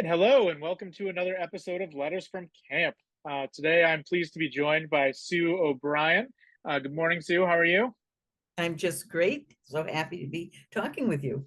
right, hello, and welcome to another episode of Letters from Camp. Today, I'm pleased to be joined by Sue O'Brien. Good morning, Sue. How are you? I'm just great. So happy to be talking with you.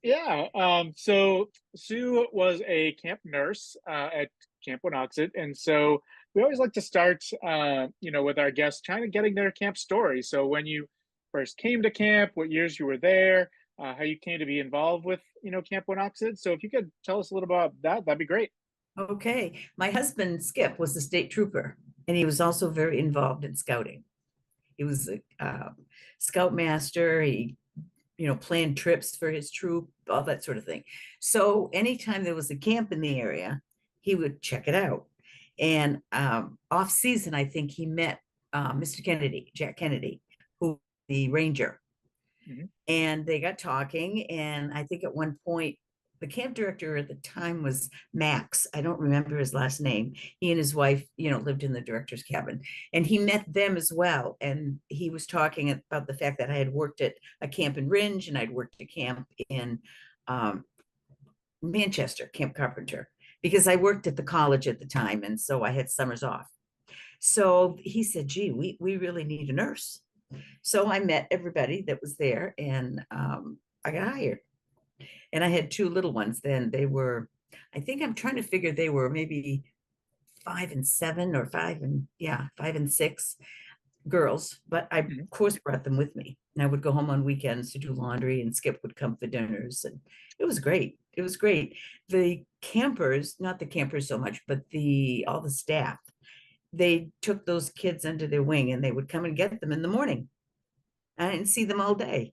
Yeah. So Sue was a camp nurse at Camp Winoxet, and so we always like to start, with our guests, kind of getting their camp story. So when you first came to camp, what years you were there, how you came to be involved with, Camp Winoxet. So if you could tell us a little about that, that'd be great. Okay. My husband, Skip, was a state trooper, and he was also very involved in scouting. He was a scoutmaster. He, planned trips for his troop, all that sort of thing. So anytime there was a camp in the area, he would check it out. And off season, I think he met Mr. Kennedy, Jack Kennedy, who the ranger. Mhm. And they got talking, and I think at one point the camp director at the time was Max. I don't remember his last name. He and his wife, lived in the director's cabin, and he met them as well. And he was talking about the fact that I had worked at a camp in Ringe, and I'd worked at camp in um, Manchester, Camp Carpenter, because I worked at the college at the time, and so I had summers off. So he said, "Gee, we really need a nurse." So I met everybody that was there, and I got hired. And I had two little ones then. I think I'm trying to figure they were maybe 5 and 7 or 5 and 6 girls. But I, of Mhm. course, brought them with me. And I would go home on weekends to do laundry, and Skip would come for dinners. And it was great. It was great. The campers, not the campers so much, but all the staff, they took those kids under their wing and they would come and get them in the morning. I didn't see them all day.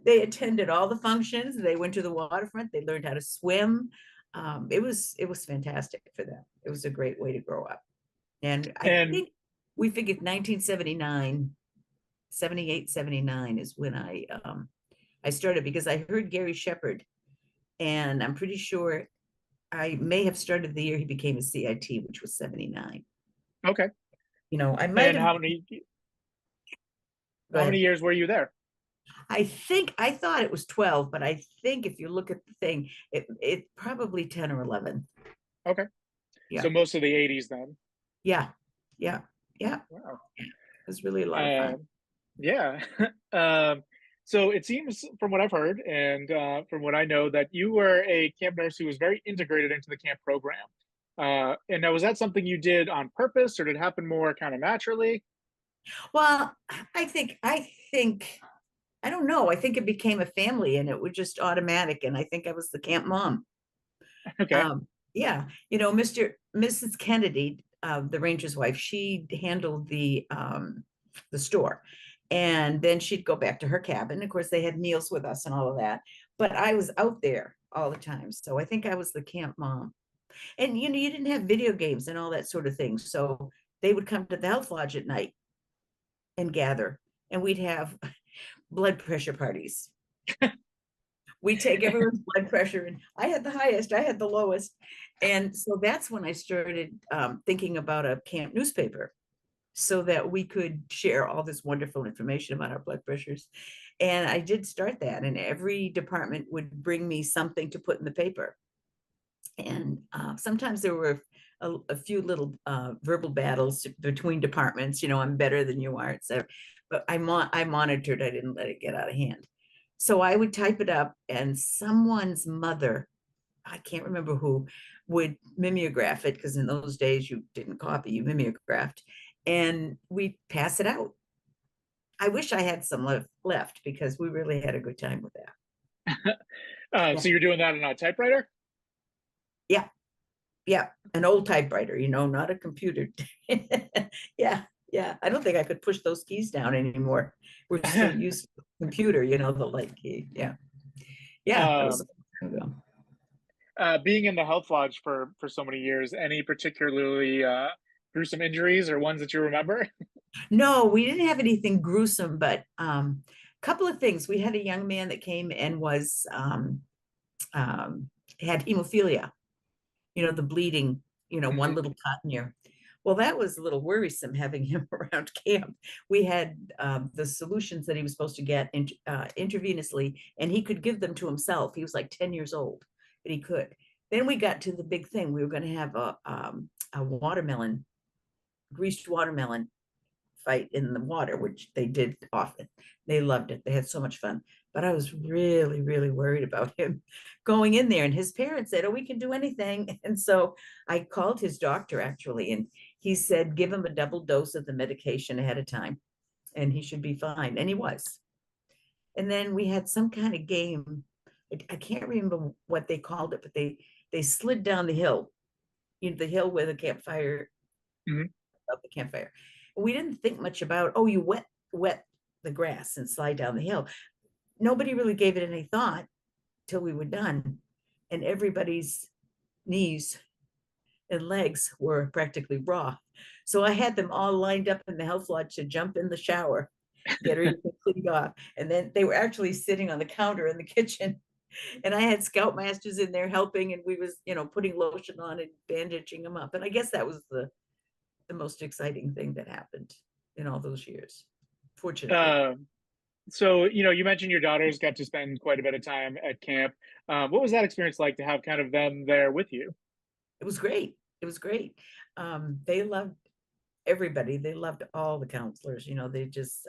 They attended all the functions. They went to the waterfront. They learned how to swim. It was fantastic for them. It was a great way to grow up. And I And think we figured 1979, 78, 79 is when I started, because I heard Gary Shepard, and I'm pretty sure I may have started the year he became a CIT, which was 79. okay. I might And have. Go how many ahead. years were you there? I thought it was 12, but I think if you look at the thing, it probably 10 or 11. Okay. So Yeah. most of the 80s then. Yeah. Yeah. Yeah. Wow. It was really a lot of fun. Um, yeah. um, so it seems from what I've heard and from what I know that you were a camp nurse who was very integrated into the camp program. And now, was that something you did on purpose or did it happen more kind of naturally? Well, I think I don't know. I think it became a family, and it was just automatic. And I think I was the camp mom. Okay. Yeah. Mrs. Kennedy, the ranger's wife, she handled the store. And then she'd go back to her cabin. Of course, they had meals with us and all of that. But I was out there all the time. So I think I was the camp mom. And you didn't have video games and all that sort of thing. So they would come to the health lodge at night and gather, and we'd have blood pressure parties. We take everyone's blood pressure, and I had the highest, I had the lowest. And so that's when I started thinking about a camp newspaper, so that we could share all this wonderful information about our blood pressures. And I did start that, and every department would bring me something to put in the paper. And sometimes there were a few little verbal battles between departments. I'm better than you are, etc. But I monitored. I didn't let it get out of hand. So I would type it up, and someone's mother, I can't remember who, would mimeograph it, because in those days you didn't copy, you mimeographed, and we pass it out. I wish I had some left, because we really had a good time with that. Yeah, So you're doing that on a typewriter? yeah, yeah. An old typewriter, not a computer. Yeah, yeah. I don't think I could push those keys down anymore. We're so used to the computer, the light key. Yeah, yeah. That was a um, long time ago. being in the health lodge for so many years, any particularly gruesome injuries or ones that you remember? No, we didn't have anything gruesome, but a couple of things. We had a young man that came and was um, had hemophilia, the bleeding, one Mhm. little cut near. Well, that was a little worrisome having him around camp. We had the solutions that he was supposed to get intravenously, and he could give them to himself. He was like 10 years old, but he could. Then we got to the big thing. We were going to have a watermelon, greased watermelon fight in the water, which they did often. They loved it. They had so much fun. But I was really, really worried about him going in there. And his parents said, "Oh, we can do anything." And so I called his doctor actually, and he said, "Give him a double dose of the medication ahead of time, and he should be fine." And he was. And then we had some kind of game. I can't remember what they called it, but they slid down the hill, the hill where the campfire, Mhm. of the campfire. We didn't think much about, oh, you wet the grass and slide down the hill. Nobody really gave it any thought till we were done. And everybody's knees and legs were practically raw. So I had them all lined up in the health lodge to jump in the shower, get everything cleaned off. And then they were actually sitting on the counter in the kitchen. And I had scoutmasters in there helping, and we was, putting lotion on and bandaging them up. And I guess that was the most exciting thing that happened in all those years, fortunately. Um, so, you mentioned your daughters got to spend quite a bit of time at camp. What was that experience like to have kind of them there with you? It was great. It was great. They loved everybody. They loved all the counselors. They just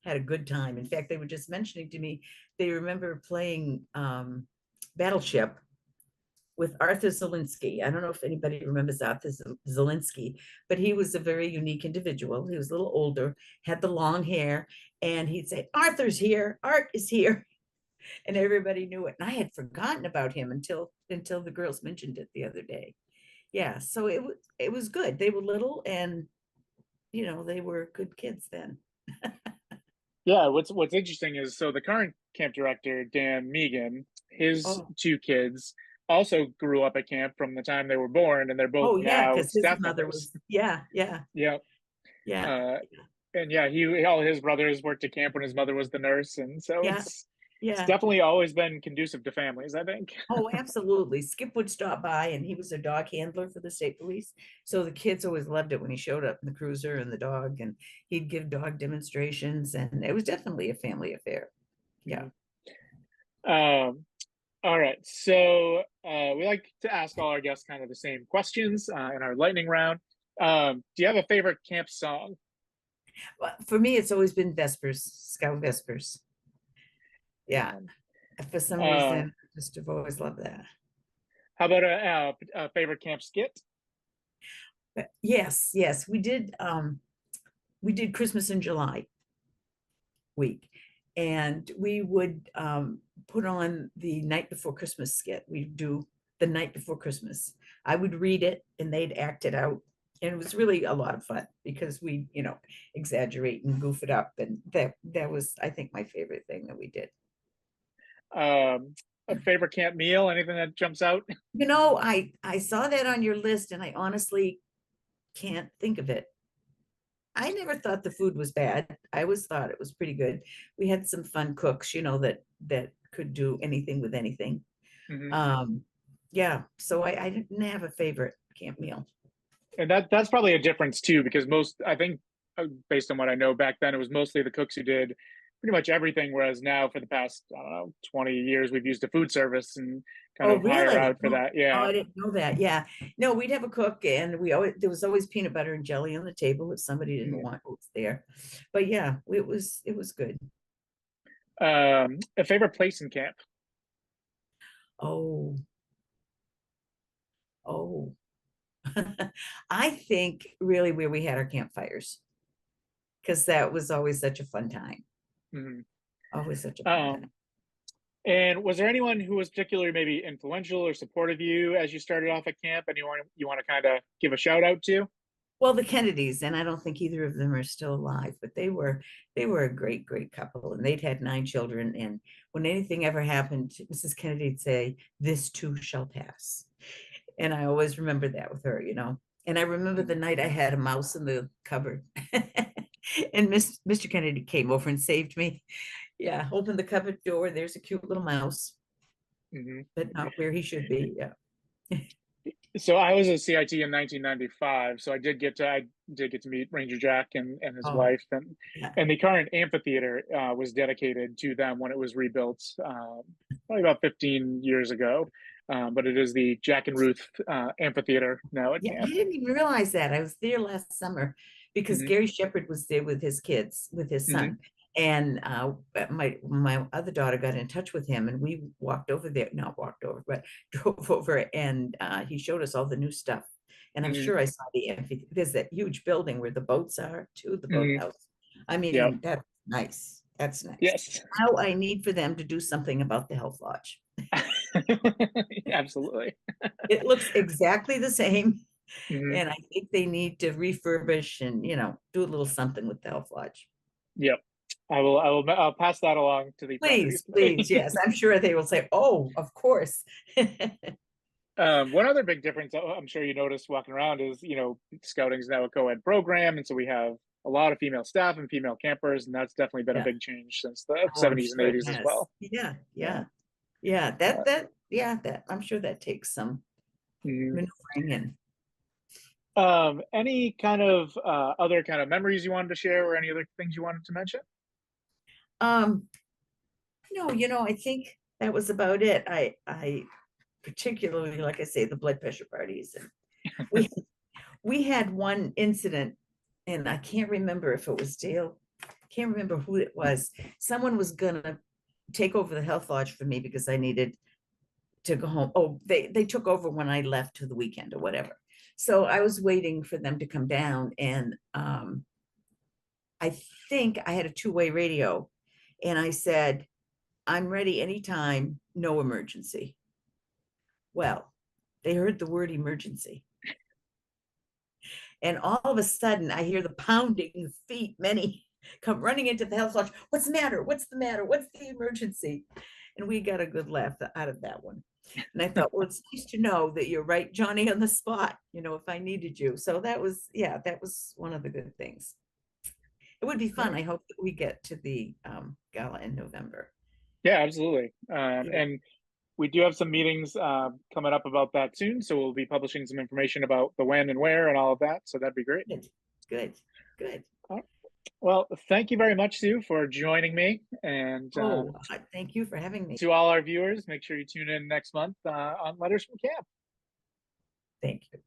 had a good time. In fact, they were just mentioning to me they remember playing Battleship with Arthur Zelinsky. I don't know if anybody remembers Arthur Zelinsky, but he was a very unique individual. He was a little older, had the long hair, and he'd say, "Arthur's here, Art is here." And everybody knew it. And I had forgotten about him until the girls mentioned it the other day. Yeah, so it was good. They were little, and they were good kids then. Yeah, what's interesting is so the current camp director, Dan Megan, his Oh, two kids also grew up at camp from the time they were born, and they're both oh yeah, now because his staff mother members. was, yeah, yeah, Yeah. yeah, Uh, and yeah, he all his brothers worked at camp when his mother was the nurse, and so yeah, it's yeah. definitely always been conducive to families, I think. Oh, absolutely. Skip would stop by, and he was a dog handler for the state police. So the kids always loved it when he showed up in the cruiser and the dog, and he'd give dog demonstrations, and it was definitely a family affair. Yeah. Mhm. Um, all right, so we like to ask all our guests kind of the same questions in our lightning round. Do you have a favorite camp song? But for me, it's always been Vespers, Scout Vespers. Yeah. Um, For some uh, reason, I just have always loved that. how about a favorite camp skit? But yes, yes, we did Christmas in July week, and we would put on the night before Christmas skit. We'd do the night before Christmas. I would read it, and they'd act it out. And it was really a lot of fun because we, exaggerate and goof it up. And that was, I think, my favorite thing that we did. Um, a favorite camp meal? Anything that jumps out? I saw that on your list, and I honestly can't think of it. I never thought the food was bad. I always thought it was pretty good. We had some fun cooks, that could do anything with anything. Mhm. Um, yeah, so I didn't have a favorite camp meal. And that's probably a difference too, because most I think based on what I know back then, it was mostly the cooks who did pretty much everything. Whereas now, for the past I don't know 20 years, we've used a food service and kind Oh, of hire really? out for that. Oh, Yeah. I didn't know that. Yeah. No, we'd have a cook, and there was always peanut butter and jelly on the table if somebody didn't Mhm. want it was there. But yeah, it was good. A favorite place in camp? Oh, oh. I think really where we had our campfires, because that was always such a fun time. Mhm. Always such a fun time. Um, and was there anyone who was particularly maybe influential or supportive of you as you started off at camp? Anyone you want to kind of give a shout out to? Well, the Kennedys, and I don't think either of them are still alive, but they were a great, great couple, and they'd had 9 children. And when anything ever happened, Mrs. Kennedy'd say, "This too shall pass." And I always remember that with her. And I remember the Mhm. night I had a mouse in the cupboard. And Mr. Kennedy came over and saved me. Yeah, opened the cupboard door. There's a cute little mouse, Mhm. but not where he should be. Yeah. So I was a CIT in 1995. So I did get to meet Ranger Jack and his Oh, wife, and yeah. and the current amphitheater was dedicated to them when it was rebuilt, probably about 15 years ago. but it is the Jack and Ruth amphitheater now at Yeah, I camp. didn't even realize that. I was there last summer because Hmm. Gary Shepherd was there with his kids, with his Hmm. son. And my other daughter got in touch with him and we walked over there, not walked over, but drove over and he showed us all the new stuff. And I'm Hmm. sure I saw there's that huge building where the boats are too, the Hmm. boathouse. I Yep. mean, that's nice. That's nice. Yes. Now I need for them to do something about the health lodge. Absolutely. It looks exactly the same. Hmm. And I think they need to refurbish and, do a little something with the health lodge. Yep. I'll pass that along to the properties Please, please, committee. yes, I'm sure they will say, oh, of course. One other big difference I'm sure you noticed walking around is, scouting is now a co-ed program, and so we have a lot of female staff and female campers, and that's definitely been a Yeah. big change since the Oh, I'm 70s and sure it 80s as has. well. Yeah, Yeah. yeah, yeah. Uh, That I'm sure that takes some mhm. maneuvering in. Any kind of other kind of memories you wanted to share, or any other things you wanted to mention? Um, no, I think that was about it. I particularly, like I say, the blood pressure parties. And we we had one incident, and I can't remember if it was Dale, can't remember who it was. Someone was gonna take over the health lodge for me because I needed to go home. Oh, they took over when I left to the weekend or whatever. So I was waiting for them to come down, and I think I had a two-way radio, and I said, "I'm ready anytime, no emergency." Well, they heard the word emergency. And all of a sudden, I hear the pounding feet, many come running into the health lodge. What's the matter? What's the matter? What's the emergency? And we got a good laugh out of that one. And I thought, well, it's nice to know that you're right, Johnny, on the spot, if I needed you. So that was, yeah, that was one of the good things. It would be fun. Great. I hope that we get to the gala in November. Yeah, absolutely. Yeah, And we do have some meetings coming up about that soon, so we'll be publishing some information about the when and where and all of that. So that'd be great. good, good, good. Uh, Well, thank you very much, Sue, for joining me. And Oh, thank you for having me. to all our viewers, make sure you tune in next month on Letters from Camp. Thank you.